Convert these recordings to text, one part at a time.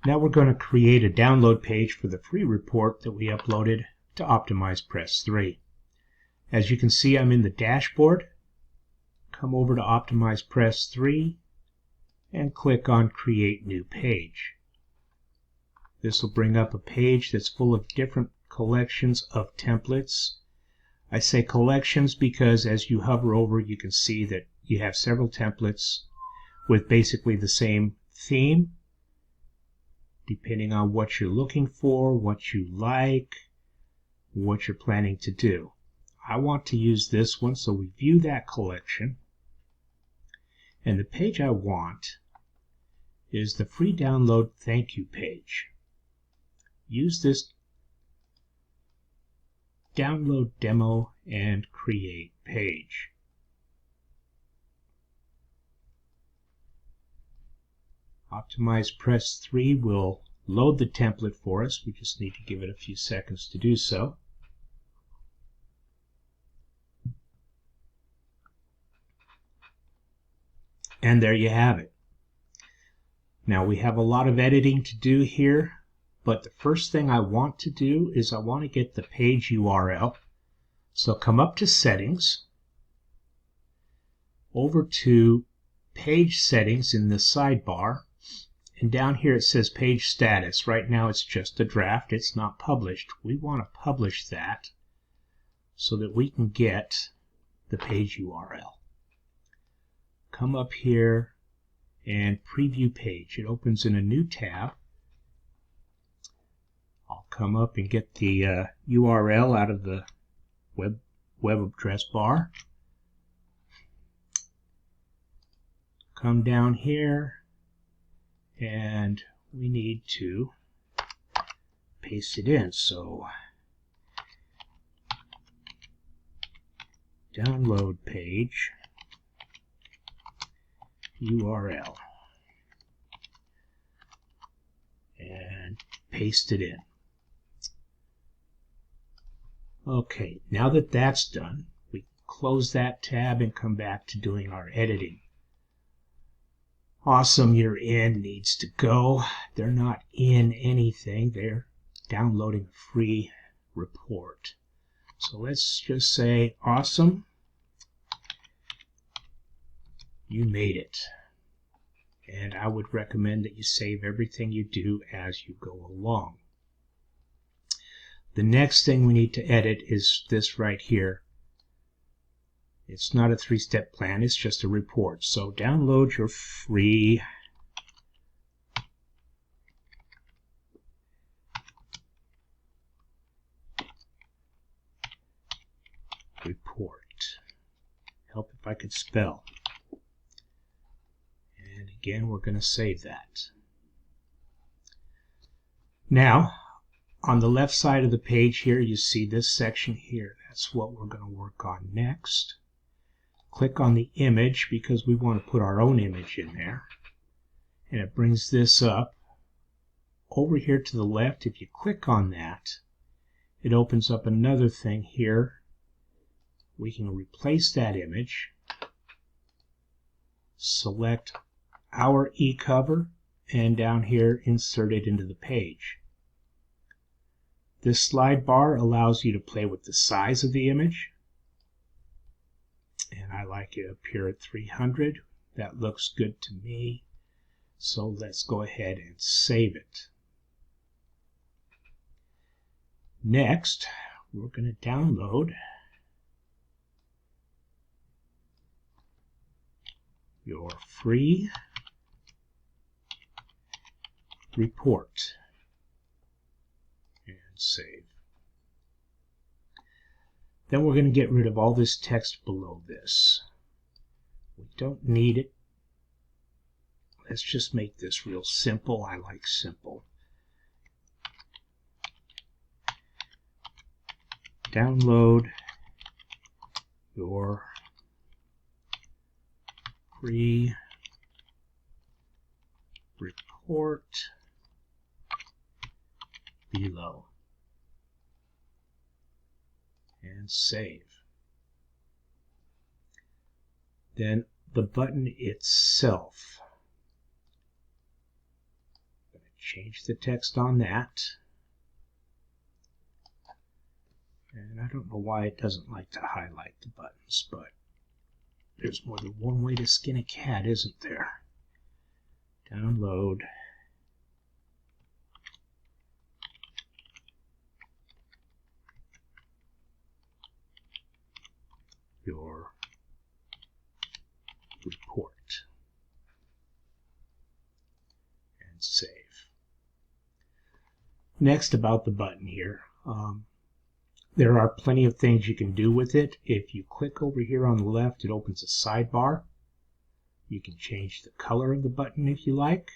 Now we're going to create a download page for the free report that we uploaded to Optimize Press 3. As you can see, I'm in the dashboard. Come over to Optimize Press 3 and click on Create New Page. This will bring up a page that's full of different collections of templates. I say collections because as you hover over, you can see that you have several templates with basically the same theme, depending on what you're looking for, what you like, what you're planning to do. I want to use this one, so we view that collection. And the page I want is the free download thank you page. Use this download demo and create page. Optimize Press 3 will load the template for us. We just need to give it a few seconds to do so. And there you have it. Now we have a lot of editing to do here, but the first thing I want to do is I want to get the page URL. So come up to Settings, over to Page Settings in the sidebar, and down here it says Page Status. Right now it's just a draft, it's not published. We want to publish that so that we can get the page URL. Come up here and Preview Page. It opens in a new tab. I'll come up and get the URL out of the web address bar. Come down here and we need to paste it in. So download page URL and paste it in. Okay, now that that's done, we close that tab and come back to doing our editing. Awesome, you're in needs to go. They're not in anything, they're downloading a free report. So let's just say, awesome, you made it. And I would recommend that you save everything you do as you go along. The next thing we need to edit is this right here. It's not a three-step plan, it's just a report. So download your free report. Help if I could spell. And again, we're going to save that. Now, on the left side of the page here, you see this section here. That's what we're going to work on next. Click on the image because we want to put our own image in there. And it brings this up. Over here to the left, if you click on that, it opens up another thing here. We can replace that image, select our e-cover, and down here insert it into the page. This slide bar allows you to play with the size of the image, and I like it up here at 300. That looks good to me, so let's go ahead and save it. Next, we're going to download your free report and save. Then we're going to get rid of all this text below this. We don't need it. Let's just make this real simple. I like simple. Download your free report below and save. Then the button itself, I'm going to change the text on that. And I don't know why it doesn't like to highlight the buttons, but there's more than one way to skin a cat, isn't there? Download. Your report and save. Next, about the button here. There are plenty of things you can do with it. If you click over here on the left, it opens a sidebar. You can change the color of the button if you like.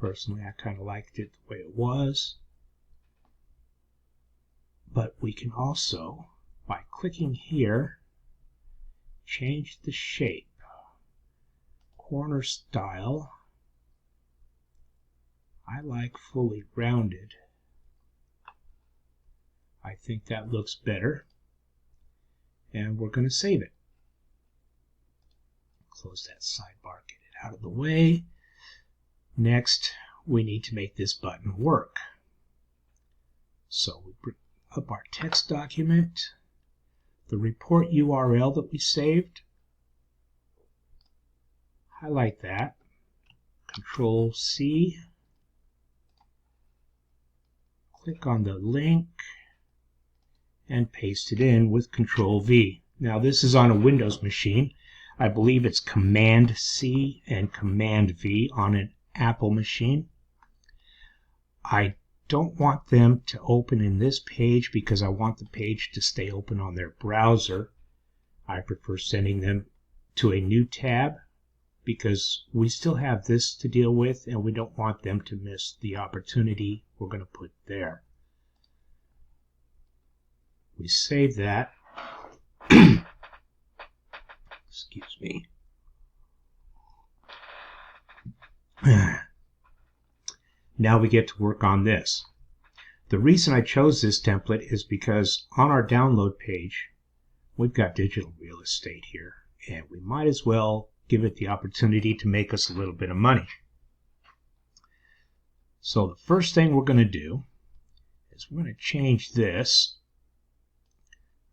Personally, I kind of liked it the way it was. But we can also, by clicking here, change the shape. Corner style. I like fully rounded. I think that looks better. And we're going to save it. Close that sidebar, get it out of the way. Next, we need to make this button work. So we bring up our text document, the report URL that we saved, highlight that, Control C, click on the link, and paste it in with Control V. Now this is on a Windows machine. I believe it's Command C and Command V on an Apple machine. I don't want them to open in this page because I want the page to stay open on their browser. I prefer sending them to a new tab because we still have this to deal with and we don't want them to miss the opportunity we're going to put there. We save that. Excuse me. Now we get to work on this. The reason I chose this template is because on our download page, we've got digital real estate here, and we might as well give it the opportunity to make us a little bit of money. So the first thing we're going to do is we're going to change this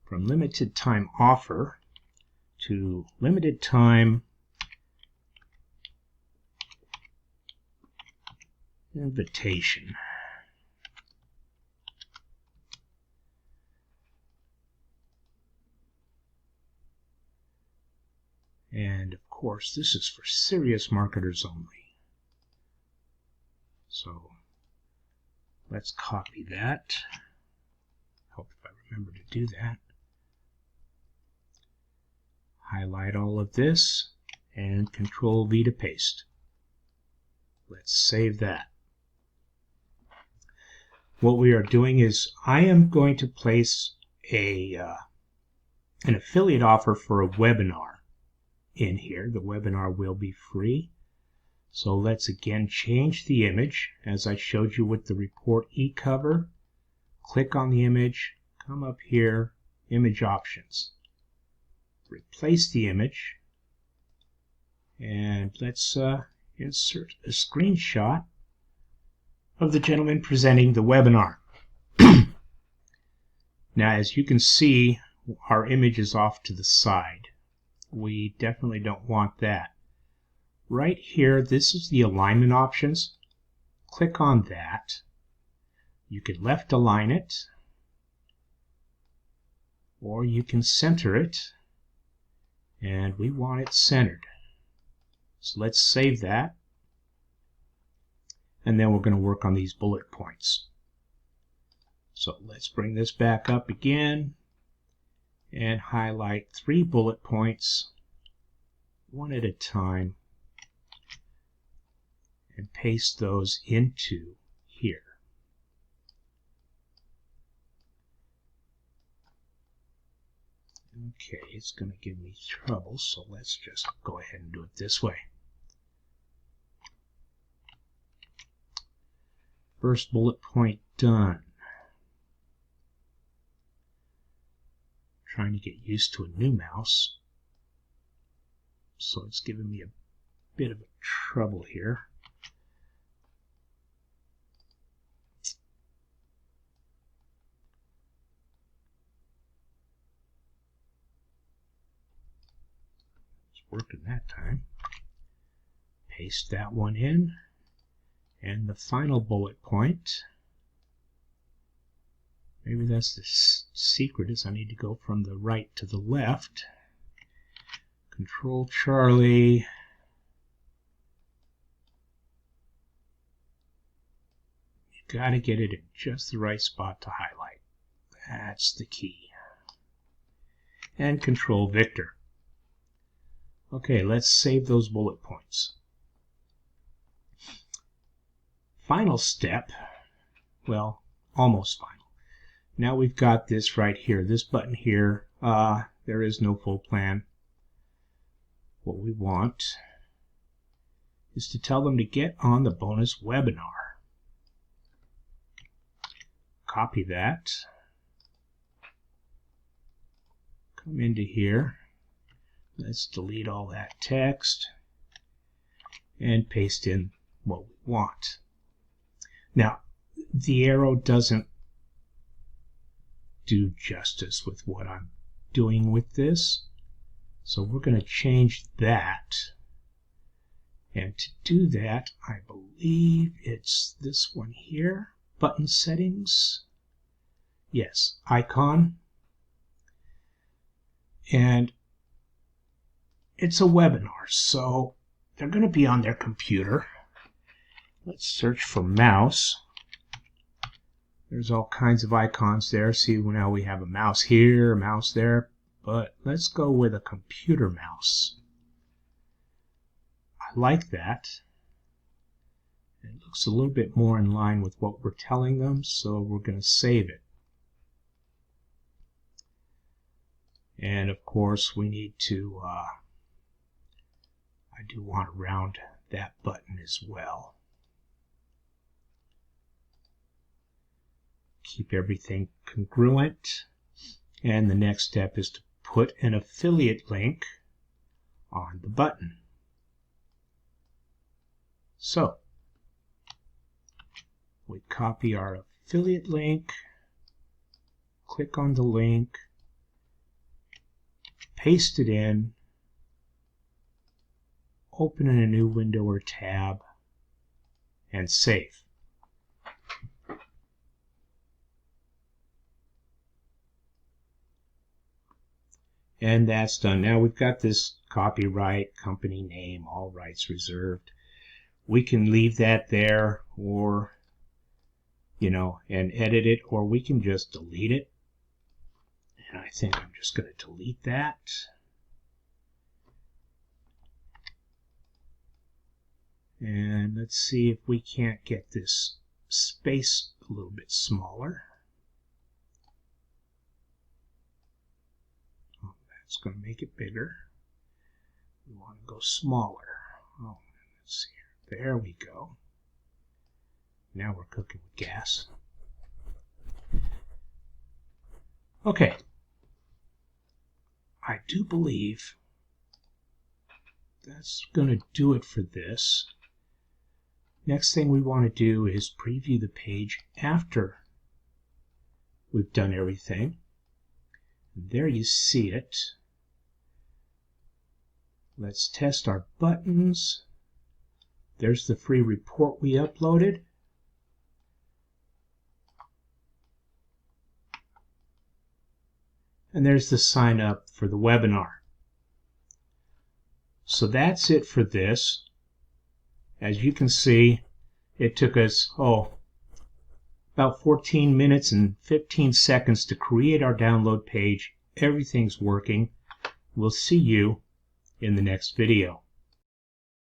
from limited time offer to limited time invitation. And of course, this is for serious marketers only. So let's copy that. Hope if I remember to do that. Highlight all of this and Control V to paste. Let's save that. What we are doing is I am going to place an affiliate offer for a webinar in here. The webinar will be free. So let's again change the image as I showed you with the report e-cover. Click on the image, come up here, image options. Replace the image, and let's insert a screenshot of the gentleman presenting the webinar. Now, as you can see, our image is off to the side. We definitely don't want that. Right here, this is the alignment options. Click on that. You can left align it, or you can center it. And we want it centered. So let's save that. And then we're going to work on these bullet points. So let's bring this back up again and highlight 3 bullet points, one at a time, and paste those into here. Okay, it's going to give me trouble, so let's just go ahead and do it this way. First bullet point done. Trying to get used to a new mouse, so it's giving me a bit of a trouble here. working that time. Paste that one in. And the final bullet point, maybe that's the secret, is I need to go from the right to the left. Control Charlie. You got to get it in just the right spot to highlight. That's the key. And Control Victor. Okay, let's save those bullet points. Final step, well, almost final. Now we've got this right here, this button here. There is no full plan. What we want is to tell them to get on the bonus webinar. Copy that. Come into here. Let's delete all that text and paste in what we want. Now, the arrow doesn't do justice with what I'm doing with this, so we're going to change that. And to do that, I believe it's this one here, button settings. Yes, icon. And it's a webinar, so they're going to be on their computer. Let's search for mouse. There's all kinds of icons there. See, now we have a mouse here, a mouse there, but let's go with a computer mouse. I like that. It looks a little bit more in line with what we're telling them, so we're going to save it. And of course, we need to, I do want to round that button as well. Keep everything congruent. And the next step is to put an affiliate link on the button. So, we copy our affiliate link, click on the link, paste it in, open in a new window or tab, and save. And that's done. Now we've got this copyright, company name, all rights reserved. We can leave that there, or, and edit it, or we can just delete it. And I think I'm just going to delete that. And let's see if we can't get this space a little bit smaller. Oh, that's going to make it bigger. We want to go smaller. Oh, let's see here. There we go. Now we're cooking with gas. Okay. I do believe that's going to do it for this. Next thing we want to do is preview the page after we've done everything. And there you see it. Let's test our buttons. There's the free report we uploaded. And there's the sign up for the webinar. So that's it for this. As you can see, it took us, about 14 minutes and 15 seconds to create our download page. Everything's working. We'll see you in the next video.